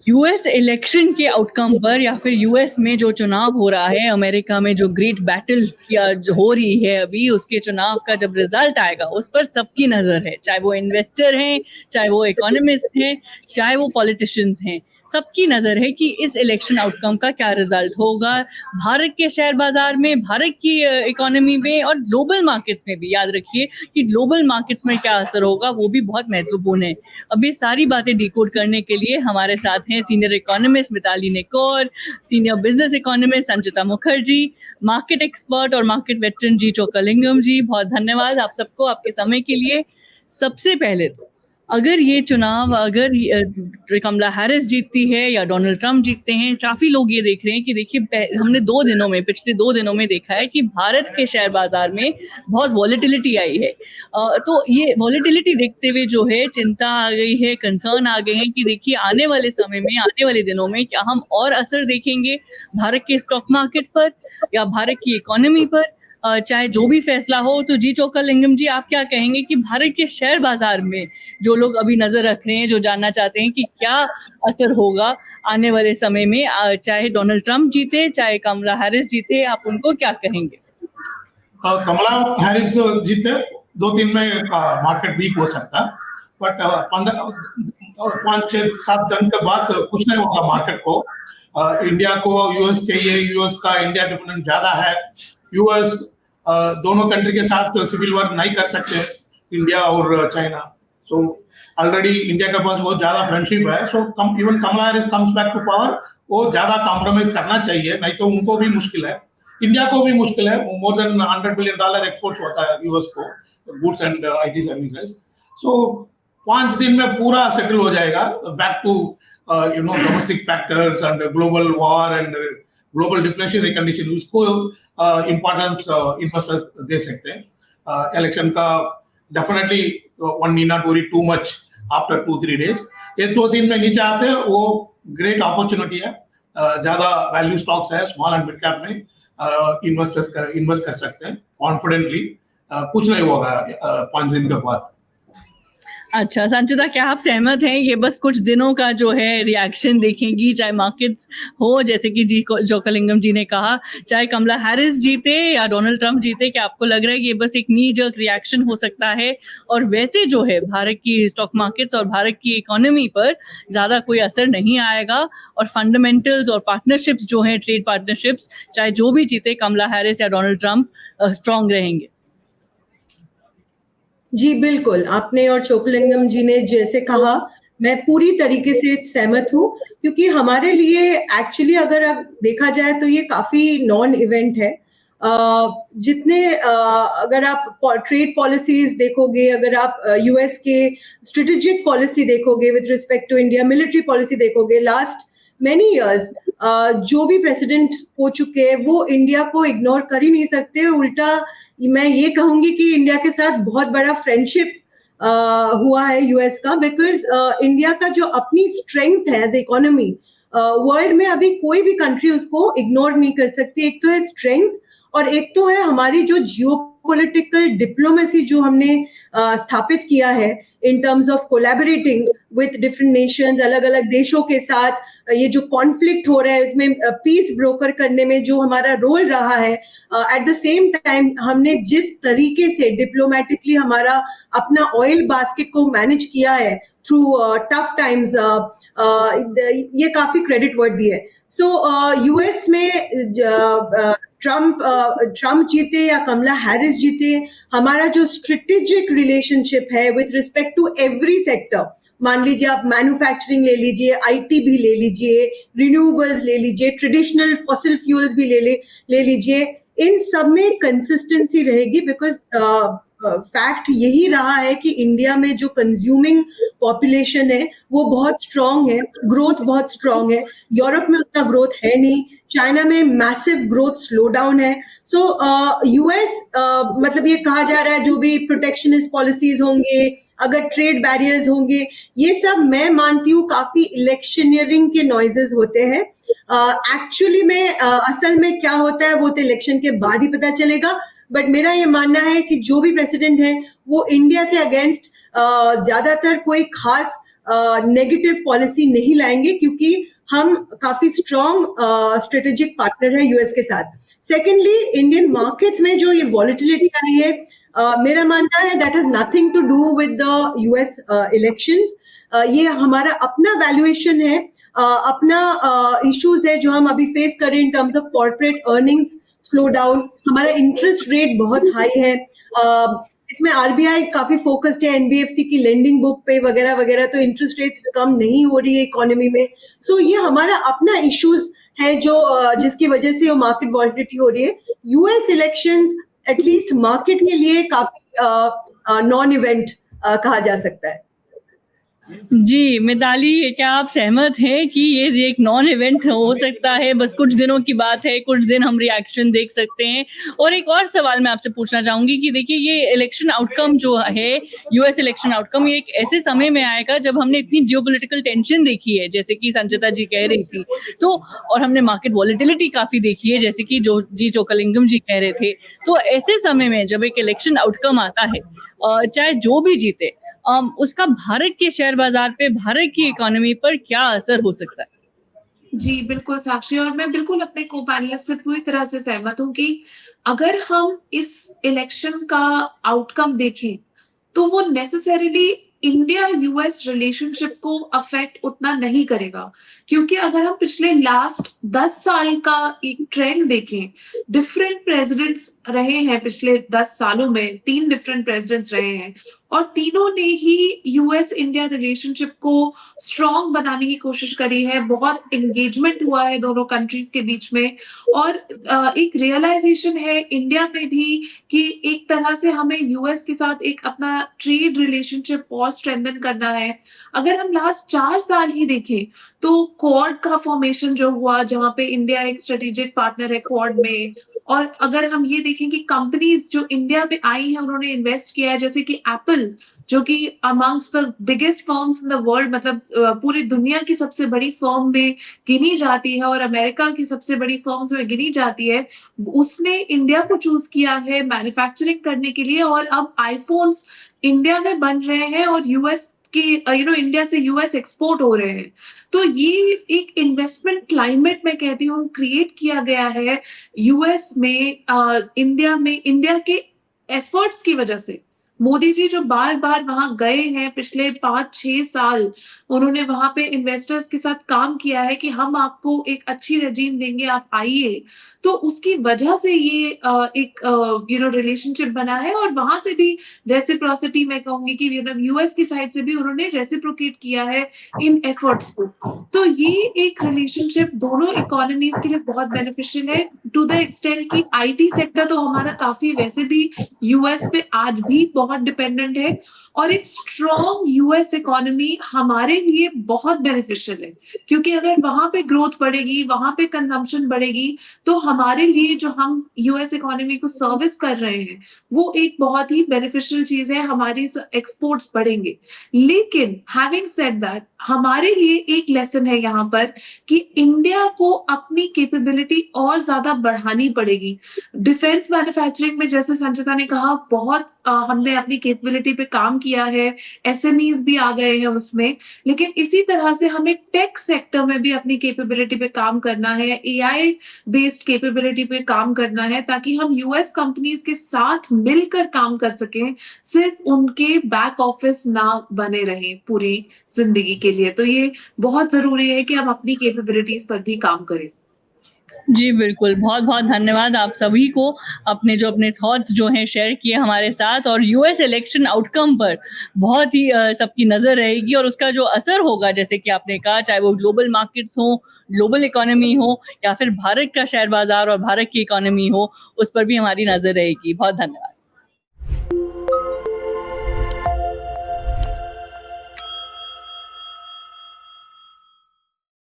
US election के outcome पर या फिर यूएस में जो चुनाव हो रहा है, अमेरिका में जो ग्रेट बैटल या जो हो रही है अभी, उसके चुनाव का जब रिजल्ट आएगा उस पर सबकी नजर है, चाहे वो इन्वेस्टर हैं, चाहे वो इकोनॉमिस्ट हैं, चाहे वो पॉलिटिशियंस हैं, सबकी नजर है कि इस इलेक्शन आउटकम का क्या रिजल्ट होगा भारत के शेयर बाजार में, भारत की इकोनॉमी में और ग्लोबल मार्केट्स में भी। याद रखिए कि ग्लोबल मार्केट्स में क्या असर होगा वो भी बहुत महत्वपूर्ण है। अब ये सारी बातें डिकोड करने के लिए हमारे साथ हैं senior economist Mitali Nikore, senior business economist Sanchita Mukherjee, market expert और market veteran G Chokkalingam ji. बहुत धन्यवाद आप सबको आपके समय के लिए। सबसे पहले तो अगर ये चुनाव कमला हैरिस जीतती है या डोनाल्ड ट्रंप जीतते हैं, काफी लोग ये देख रहे हैं कि देखिए हमने पिछले 2 दिनों में देखा है कि भारत के शेयर बाजार में बहुत वॉलेटिलिटी आई है। तो ये वॉलेटिलिटी देखते हुए जो है चिंता आ गई है, कंसर्न आ गए हैं कि देखिए आने वाले समय में, आने वाले दिनों में क्या हम और असर देखेंगे भारत के स्टॉक मार्केट पर या भारत की इकोनॉमी पर, चाहे जो भी फैसला हो। तो जी चोक्कालिंगम जी, आप क्या कहेंगे कि भारत के शेयर बाजार में जो लोग अभी नजर रख रहे हैं, जो जानना चाहते हैं कि क्या असर होगा आने वाले समय में, चाहे डोनाल्ड ट्रंप जीते चाहे कमला हैरिस जीते, आप उनको क्या कहेंगे? कमला हैरिस जीते 2-3 में मार्केट वीक हो सकता, बट 5-6-7 दिन के बाद कुछ नहीं होगा मार्केट को। इंडिया को यूएस चाहिए, यूएस का इंडिया डिपेंडेंट ज्यादा है। यूएस दोनों कंट्री के साथ सिविल वॉर नहीं कर सकते, इंडिया और चाइना। सो ऑलरेडी इंडिया के पास बहुत ज्यादा फ्रेंडशिप है। So even Kamala Harris comes back to power, वो ज्यादा कॉम्प्रोमाइज करना चाहिए, नहीं तो उनको भी मुश्किल है, इंडिया को भी मुश्किल है। मोर देन $100 बिलियन एक्सपोर्ट्स होता है यूएस को, goods and IT services. So 5 दिन में पूरा सेटल हो जाएगा, back to domestic factors and global war and global deflationary condition, उसको इम्पोर्टेंस इन्वेस्टर्स दे सकते हैं। इलेक्शन का definitely one need not worry too much after 2-3 days। ये 2 दिन में नीचे आते हैं, वो ग्रेट अपॉर्चुनिटी है। ज्यादा वैल्यू स्टॉक्स है स्मॉल एंड मिड कैप में, इन्वेस्ट कर सकते हैं कॉन्फिडेंटली। कुछ नहीं होगा 5 दिन के बाद। अच्छा संचिता, क्या आप सहमत हैं? ये बस कुछ दिनों का जो है रिएक्शन देखेंगी, चाहे मार्केट्स हो, जैसे कि जी चोक्कालिंगम जी ने कहा, चाहे कमला हैरिस जीते या डोनाल्ड ट्रंप जीते, क्या आपको लग रहा है कि ये बस एक नी जर्क रिएक्शन हो सकता है और वैसे जो है भारत की स्टॉक मार्केट्स और भारत की इकोनॉमी पर ज्यादा कोई असर नहीं आएगा और फंडामेंटल्स और पार्टनरशिप्स जो हैं, ट्रेड पार्टनरशिप्स, चाहे जो भी जीते कमला हैरिस या डोनाल्ड ट्रंप, स्ट्रांग रहेंगे? जी बिल्कुल, आपने और चोक्कालिंगम जी ने जैसे कहा, मैं पूरी तरीके से सहमत हूँ, क्योंकि हमारे लिए एक्चुअली अगर देखा जाए तो ये काफी नॉन इवेंट है। अगर आप ट्रेड पॉलिसीज देखोगे, अगर आप यूएस के स्ट्रेटेजिक पॉलिसी देखोगे with respect to India, military policy देखोगे, लास्ट मेनी इयर्स जो भी प्रेसिडेंट हो चुके हैं वो इंडिया को इग्नोर कर ही नहीं सकते। उल्टा मैं ये कहूंगी कि इंडिया के साथ बहुत बड़ा फ्रेंडशिप हुआ है यूएस का, बिकॉज इंडिया का जो अपनी स्ट्रेंथ है एज इकोनॉमी, वर्ल्ड में अभी कोई भी कंट्री उसको इग्नोर नहीं कर सकती। एक तो है स्ट्रेंथ और एक तो है हमारी जो जियोपॉलिटिकल डिप्लोमेसी जो हमने स्थापित किया है in terms of collaborating with different Nations, अलग अलग देशों के साथ ये जो कॉन्फ्लिक्ट हो रहा है इसमें पीस ब्रोकर करने में जो हमारा रोल रहा है, एट द सेम टाइम हमने जिस तरीके से डिप्लोमेटिकली हमारा अपना ऑयल बास्केट को मैनेज किया है थ्रू टफ टाइम्स, ये काफी क्रेडिट वर्दी है। सो यूएस में ट्रंप जीते या कमला हैरिस जीते, हमारा जो स्ट्रेटेजिक रिलेशनशिप है with respect to every sector, मान लीजिए आप मैन्युफैक्चरिंग ले लीजिए, आईटी भी ले लीजिए, रिन्यूएबल्स ले लीजिए, ट्रेडिशनल फॉसिल फ्यूल्स भी ले लीजिए, इन सब में कंसिस्टेंसी रहेगी। बिकॉज फैक्ट यही रहा है कि इंडिया में जो कंज्यूमिंग पॉपुलेशन है वो बहुत स्ट्रांग है, ग्रोथ बहुत स्ट्रांग है। यूरोप में उतना ग्रोथ है नहीं, चाइना में मैसिव ग्रोथ स्लो डाउन है। सो यूएस मतलब ये कहा जा रहा है जो भी प्रोटेक्शनिस्ट पॉलिसीज होंगे, अगर ट्रेड बैरियर्स होंगे, ये सब मैं मानती हूँ काफी इलेक्शनियरिंग के नॉइजेस होते हैं। एक्चुअली में असल में क्या होता है वो तो इलेक्शन के बाद ही पता चलेगा। बट मेरा ये मानना है कि जो भी प्रेसिडेंट है वो इंडिया के अगेंस्ट ज्यादातर कोई खास नेगेटिव पॉलिसी नहीं लाएंगे, क्योंकि हम काफी स्ट्रॉन्ग स्ट्रेटेजिक पार्टनर है यूएस के साथ। सेकेंडली, इंडियन मार्केट्स में जो ये वॉलेटिलिटी आई है, मेरा मानना है that has nothing to do with the US elections. ये हमारा अपना वैल्यूएशन है, अपना इश्यूज है जो हम अभी फेस कर रहे हैं in terms of corporate earnings slow down, हमारा इंटरेस्ट रेट बहुत हाई है, इसमें आरबीआई काफी फोकस्ड है एनबीएफसी की लेंडिंग बुक पे वगैरह वगैरह, तो इंटरेस्ट रेट्स कम नहीं हो रही है इकोनॉमी में। सो ये हमारा अपना इश्यूज है जो जिसकी वजह से वो मार्केट वॉलिटिलिटी हो रही है। यूएस इलेक्शंस एटलीस्ट मार्केट के लिए काफी नॉन इवेंट कहा जा सकता है। जी, मिताली, क्या आप सहमत हैं कि ये एक नॉन इवेंट हो सकता है, बस कुछ दिनों की बात है, कुछ दिन हम रिएक्शन देख सकते हैं? और एक और सवाल मैं आपसे पूछना चाहूंगी कि देखिए, ये इलेक्शन आउटकम जो है, यूएस इलेक्शन आउटकम, ये एक ऐसे समय में आएगा जब हमने इतनी जियोपॉलिटिकल टेंशन देखी है, जैसे कि संचिता जी कह रही थी, तो और हमने मार्केट वॉलेटिलिटी काफी देखी है, जैसे कि जो जी चोकलिंगम जी कह रहे थे। तो ऐसे समय में जब एक इलेक्शन आउटकम आता है, चाहे जो भी जीते, उसका भारत के शेयर बाजार पे, भारत की इकोनॉमी पर क्या असर हो सकता है? जी, बिल्कुल साक्षी, और मैं बिल्कुल अपने को पैनलिस्ट से पूरी तरह से सहमत हूँ कि अगर हम इस इलेक्शन का आउटकम देखें, तो वो नेसेसरीली इंडिया यूएस रिलेशनशिप को अफेक्ट उतना नहीं करेगा, क्योंकि अगर हम पिछले लास्ट 10 साल का एक ट्रेंड देखें, डिफरेंट प्रेसिडेंट्स रहे हैं पिछले 10 सालों में, 3 डिफरेंट प्रेसिडेंट्स रहे हैं, और तीनों ने ही यूएस इंडिया रिलेशनशिप को स्ट्रॉन्ग बनाने की कोशिश करी है। बहुत एंगेजमेंट हुआ है दोनों कंट्रीज के बीच में, और एक रियलाइजेशन है इंडिया में भी कि एक तरह से हमें यूएस के साथ एक अपना ट्रेड रिलेशनशिप और स्ट्रेंथन करना है। अगर हम लास्ट 4 साल ही देखें, तो क्वाड का फॉर्मेशन जो हुआ, जहां पे इंडिया एक स्ट्रेटेजिक पार्टनर है क्वाड में, और अगर हम ये देखें कि कंपनीज जो इंडिया में आई हैं, उन्होंने इन्वेस्ट किया है, जैसे कि एप्पल, जो कि amongst the biggest firms in the world, मतलब पूरी दुनिया की सबसे बड़ी फर्म में गिनी जाती है और अमेरिका की सबसे बड़ी फर्म्स में गिनी जाती है, उसने इंडिया को चूज किया है मैन्युफैक्चरिंग करने के लिए, और अब आईफोन्स इंडिया में बन रहे हैं और यूएस कि इंडिया से यूएस एक्सपोर्ट हो रहे हैं। तो ये एक इन्वेस्टमेंट क्लाइमेट मैं कहती हूँ क्रिएट किया गया है यूएस में, इंडिया के एफर्ट्स की वजह से। मोदी जी जो बार बार वहां गए हैं पिछले 5-6 साल, उन्होंने वहां पे इन्वेस्टर्स के साथ काम किया है कि हम आपको एक अच्छी रेजीम देंगे, आप आइए। तो उसकी वजह से ये एक रिलेशनशिप बना है, और वहां से भी रेसिप्रोसिटी मैं कहूंगी कि यूएस की साइड से भी उन्होंने रेसिप्रोकेट किया है इन एफर्ट्स को। तो ये एक रिलेशनशिप दोनों इकोनॉमीज के लिए बहुत बेनिफिशियल है, टू द एक्सटेंट कि आईटी सेक्टर तो हमारा काफी वैसे भी यूएस पे आज भी बहुत डिपेंडेंट है, और एक स्ट्रॉन्ग यूएस इकोनॉमी हमारे लिए बहुत बेनिफिशियल है, क्योंकि अगर वहां पे ग्रोथ बढ़ेगी, वहां पे कंजम्पशन बढ़ेगी, तो हमारे लिए जो हम यूएस इकोनॉमी को सर्विस कर रहे हैं, वो एक बहुत ही बेनिफिशियल चीज है, हमारी एक्सपोर्ट्स बढ़ेंगे। लेकिन हैविंग सेड दैट, हमारे लिए एक लेसन है यहाँ पर कि इंडिया को अपनी कैपेबिलिटी और ज्यादा बढ़ानी पड़ेगी। डिफेंस मैन्युफैक्चरिंग में, जैसे संचिता ने कहा, बहुत हमने अपनी कैपेबिलिटी पे काम किया है, एसएमईज भी आ गए हैं उसमें, लेकिन इसी तरह से हमें टेक सेक्टर में भी अपनी कैपेबिलिटी पे काम करना है, एआई बेस्ड कैपेबिलिटी पे काम करना है, ताकि हम यूएस कंपनीज के साथ मिलकर काम कर सकें, सिर्फ उनके बैक ऑफिस ना बने रहें पूरी जिंदगी के लिए। तो ये बहुत जरूरी है कि हम अपनी कैपेबिलिटीज पर भी काम करें। जी, बिल्कुल। बहुत-बहुत धन्यवाद आप सभी को, अपने थॉट्स जो हैं शेयर किए हमारे साथ, और यूएस इलेक्शन आउटकम पर बहुत ही सबकी नज़र रहेगी, और उसका जो असर होगा, जैसे कि आपने कहा, चाहे वो ग्लोबल मार्केट्स हो, ग्लोबल इकोनॉमी हो, या फिर भारत का शेयर बाज़ार और भारत की इकोनॉमी हो, उस पर भी हमारी नज़र रहेगी। बहुत धन्यवाद।